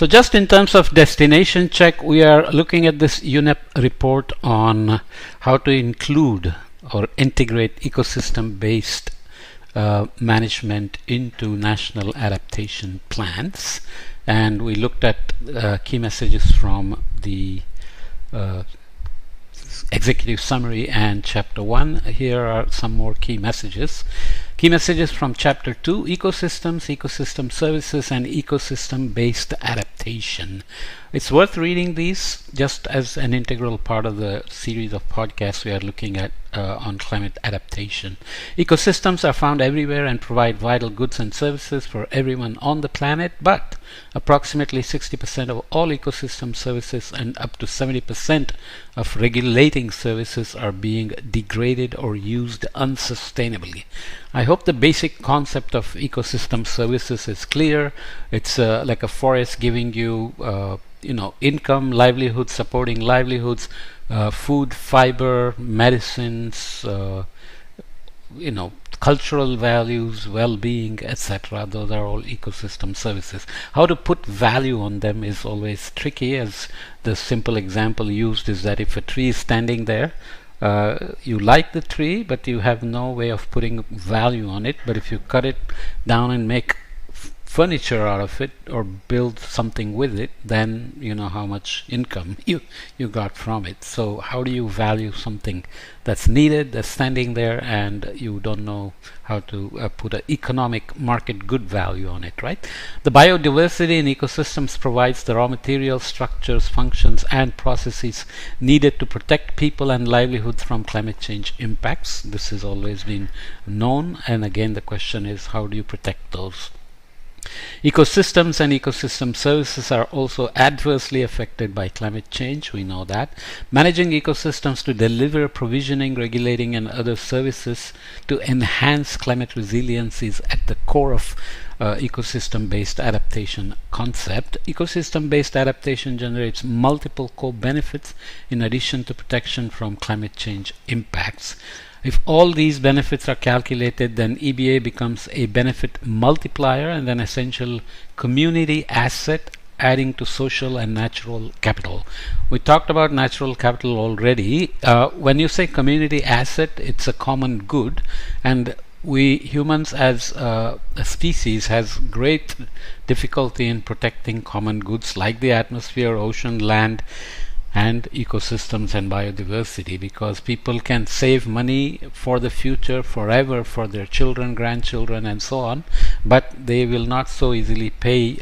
So just in terms of destination check, we are looking at this UNEP report on how to include or integrate ecosystem-based management into national adaptation plans. And we looked at key messages from the executive summary and chapter 1. Here are some more key messages. Key messages from chapter 2: ecosystems, ecosystem services, and ecosystem-based adaptation. It's worth reading these just as an integral part of the series of podcasts we are looking at on climate adaptation. Ecosystems are found everywhere and provide vital goods and services for everyone on the planet, but approximately 60% of all ecosystem services and up to 70% of regulating services are being degraded or used unsustainably. I hope the basic concept of ecosystem services is clear. It's like a forest giving you income, livelihood, supporting livelihoods, food, fiber, medicines, cultural values, well-being, etc. Those are all ecosystem services. How to put value on them is always tricky, as the simple example used is that if a tree is standing there, you like the tree, but you have no way of putting value on it. But if you cut it down and make furniture out of it or build something with it, then you know how much income you got from it. So how do you value something that's needed, that's standing there, and you don't know how to put an economic market good value on it, right? The biodiversity in ecosystems provides the raw materials, structures, functions, and processes needed to protect people and livelihoods from climate change impacts. This has always been known, and again the question is, how do you protect those? Ecosystems and ecosystem services are also adversely affected by climate change. We know that. Managing ecosystems to deliver provisioning, regulating, and other services to enhance climate resilience is at the core of ecosystem-based adaptation concept. Ecosystem-based adaptation generates multiple co-benefits in addition to protection from climate change impacts. If all these benefits are calculated, then EBA becomes a benefit multiplier and an essential community asset, adding to social and natural capital. We talked about natural capital already. When you say community asset, it's a common good, and we humans as a species has great difficulty in protecting common goods like the atmosphere, ocean, land, and ecosystems and biodiversity, because people can save money for the future forever for their children, grandchildren, and so on, but they will not so easily pay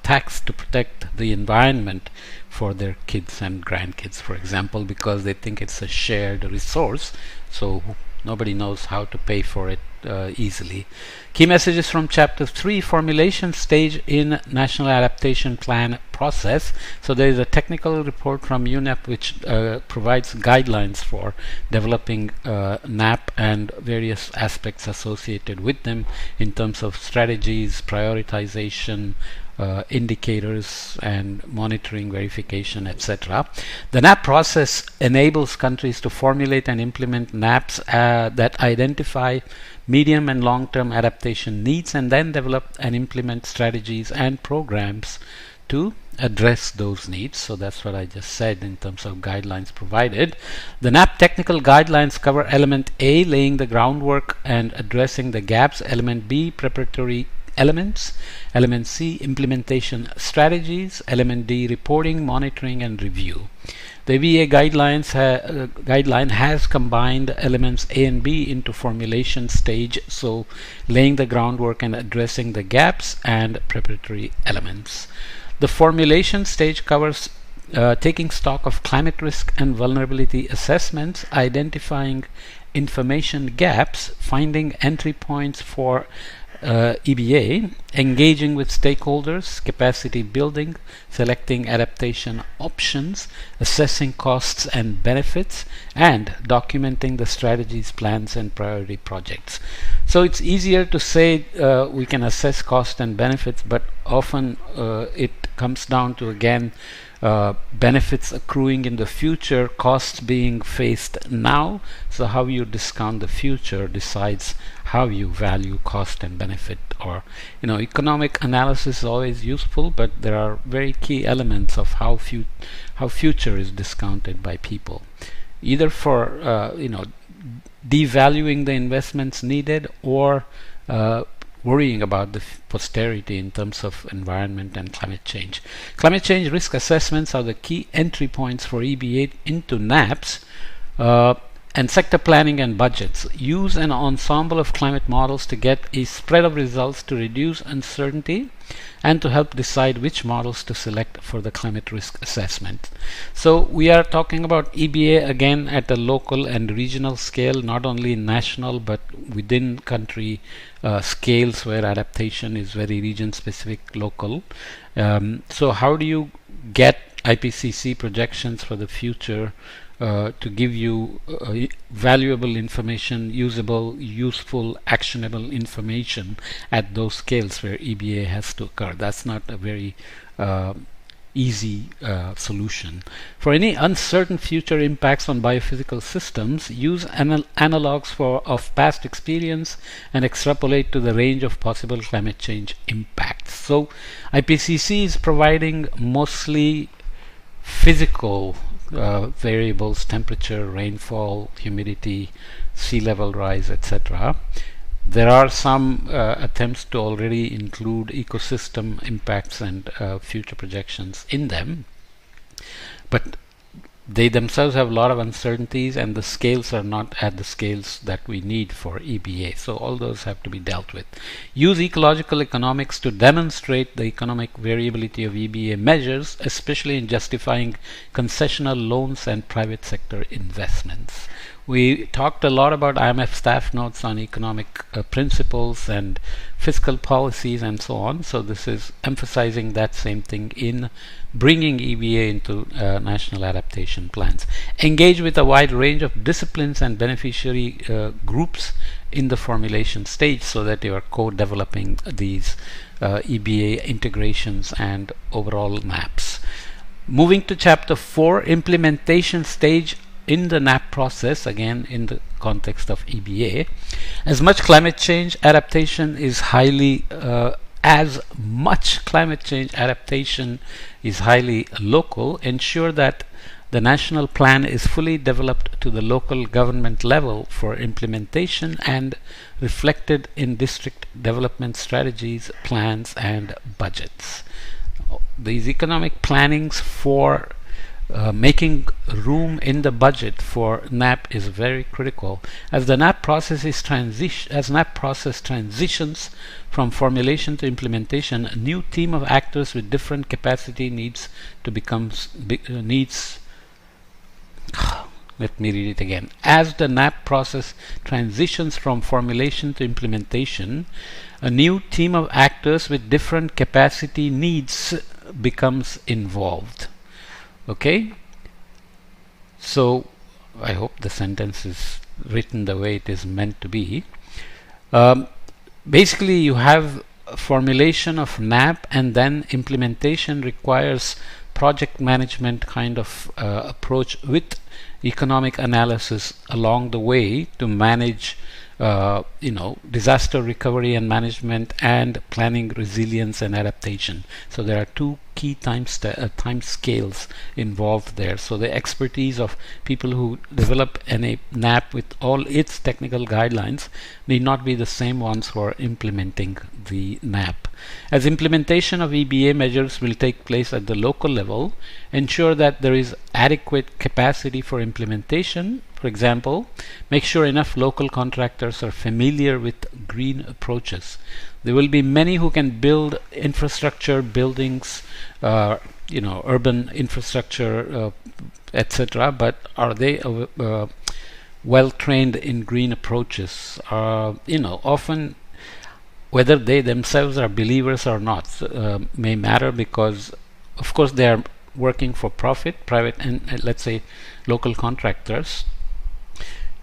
tax to protect the environment for their kids and grandkids, for example, because they think it's a shared resource, so nobody knows how to pay for it easily. Key messages from chapter 3: formulation stage in national adaptation plan process. So there is a technical report from UNEP which provides guidelines for developing NAP and various aspects associated with them in terms of strategies, prioritization, indicators, and monitoring, verification, etc. The NAP process enables countries to formulate and implement NAPs that identify medium and long-term adaptation needs and then develop and implement strategies and programs to address those needs. So that's what I just said in terms of guidelines provided. The NAP technical guidelines cover element A, laying the groundwork and addressing the gaps; element B, preparatory elements; element C, implementation strategies; element D, reporting, monitoring, and review. The VA guideline has combined elements A and B into formulation stage, so laying the groundwork and addressing the gaps and preparatory elements. The formulation stage covers taking stock of climate risk and vulnerability assessments, identifying information gaps, finding entry points for EBA, engaging with stakeholders, capacity building, selecting adaptation options, assessing costs and benefits, and documenting the strategies, plans, and priority projects. So it's easier to say we can assess cost and benefits, but often it comes down to, again, benefits accruing in the future, costs being faced now. So how you discount the future decides how you value cost and benefit. Or, economic analysis is always useful, but there are very key elements of how future is discounted by people, either for devaluing the investments needed, or worrying about the posterity in terms of environment and climate change. Climate change risk assessments are the key entry points for EBA into NAPs, and sector planning and budgets. Use an ensemble of climate models to get a spread of results to reduce uncertainty and to help decide which models to select for the climate risk assessment. So we are talking about EBA again at a local and regional scale, not only national but within country scales where adaptation is very region specific, local. So how do you get IPCC projections for the future to give you valuable information, useful, actionable information at those scales where EBA has to occur? That's not a very easy solution. For any uncertain future impacts on biophysical systems, use analogs of past experience and extrapolate to the range of possible climate change impacts. So IPCC is providing mostly physical variables: temperature, rainfall, humidity, sea level rise, etc. There are some attempts to already include ecosystem impacts and future projections in them, but they themselves have a lot of uncertainties, and the scales are not at the scales that we need for EBA. So all those have to be dealt with. Use ecological economics to demonstrate the economic variability of EBA measures, especially in justifying concessional loans and private sector investments. We talked a lot about IMF staff notes on economic principles and fiscal policies and so on. So this is emphasizing that same thing in bringing EBA into national adaptation plans. Engage with a wide range of disciplines and beneficiary groups in the formulation stage, so that you are co-developing these EBA integrations and overall maps. Moving to chapter 4, implementation stage in the NAP process, again in the context of EBA. As much climate change adaptation is highly local, ensure that the national plan is fully developed to the local government level for implementation and reflected in district development strategies, plans and budgets. These economic plannings for making room in the budget for NAP is very critical. As the NAP process transitions from formulation to implementation, a new team of actors with different capacity needs to become let me read it again. As the NAP process transitions from formulation to implementation, a new team of actors with different capacity needs becomes involved. Okay, so I hope the sentence is written the way it is meant to be. Basically, you have a formulation of NAP, and then implementation requires project management kind of approach with economic analysis along the way to manage disaster recovery and management and planning, resilience and adaptation. So there are two key time scales involved there. So the expertise of people who develop a NAP with all its technical guidelines need not be the same ones who are implementing the NAP. As implementation of EBA measures will take place at the local level, ensure that there is adequate capacity for implementation. For example, make sure enough local contractors are familiar with green approaches. There will be many who can build infrastructure, buildings, urban infrastructure, etc. But are they well trained in green approaches? Often whether they themselves are believers or not may matter, because of course they are working for profit, private and let's say local contractors.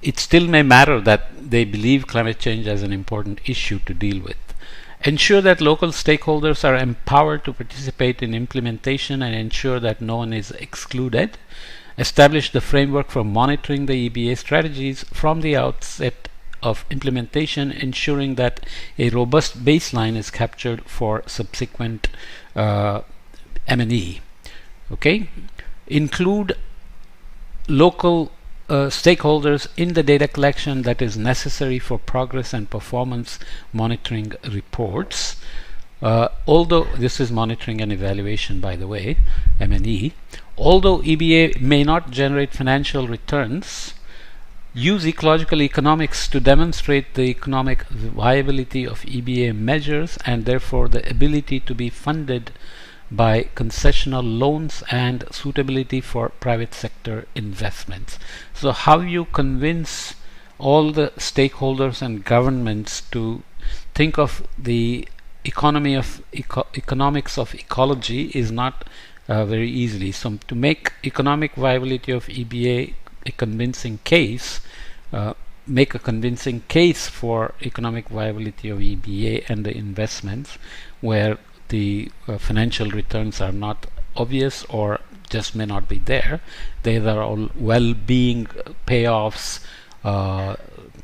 It still may matter that they believe climate change as an important issue to deal with. Ensure that local stakeholders are empowered to participate in implementation and ensure that no one is excluded. Establish the framework for monitoring the EBA strategies from the outset of implementation, ensuring that a robust baseline is captured for subsequent M&E. Okay? Include local stakeholders in the data collection that is necessary for progress and performance monitoring reports. Although this is monitoring and evaluation, by the way, M&E. Although EBA may not generate financial returns, use ecological economics to demonstrate the economic viability of EBA measures and therefore the ability to be funded by concessional loans and suitability for private sector investments. So how you convince all the stakeholders and governments to think of the economics of ecology is not very easily. So to make economic viability of EBA a convincing case, make a convincing case for economic viability of EBA and the investments where the financial returns are not obvious or just may not be there. They are all well-being payoffs,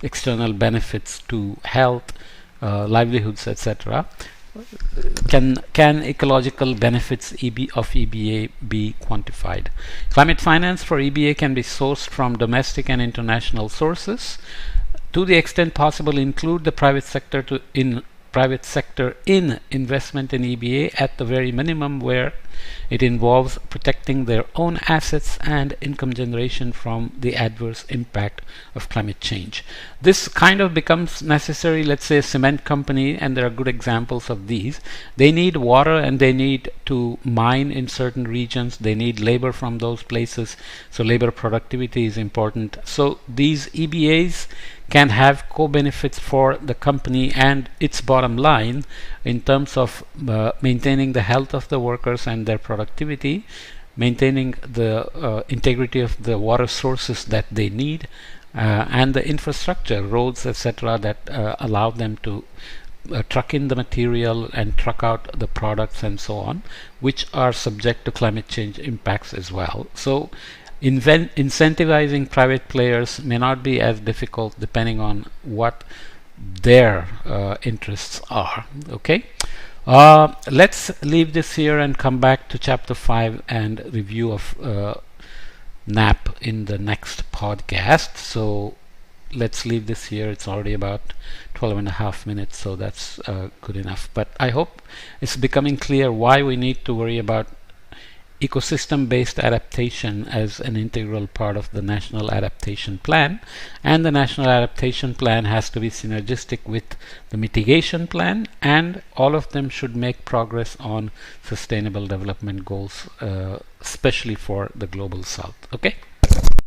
external benefits to health, livelihoods, etc. Can ecological benefits of EBA be quantified? Climate finance for EBA can be sourced from domestic and international sources. To the extent possible, include the private sector in investment in EBA at the very minimum, where it involves protecting their own assets and income generation from the adverse impact of climate change. This kind of becomes necessary. Let's say a cement company, and there are good examples of these. They need water and they need to mine in certain regions. They need labor from those places. So labor productivity is important. So these EBAs can have co-benefits for the company and its bottom line in terms of maintaining the health of the workers and their productivity, maintaining the integrity of the water sources that they need, and the infrastructure, roads, etc., that allow them to truck in the material and truck out the products and so on, which are subject to climate change impacts as well. So incentivizing private players may not be as difficult depending on what their interests are. Okay, let's leave this here and come back to chapter 5 and review of NAP in the next podcast. So let's leave this here. It's already about 12.5 minutes, so that's good enough. But I hope it's becoming clear why we need to worry about ecosystem-based adaptation as an integral part of the National Adaptation Plan, and the National Adaptation Plan has to be synergistic with the Mitigation Plan, and all of them should make progress on Sustainable Development Goals, especially for the Global South. Okay.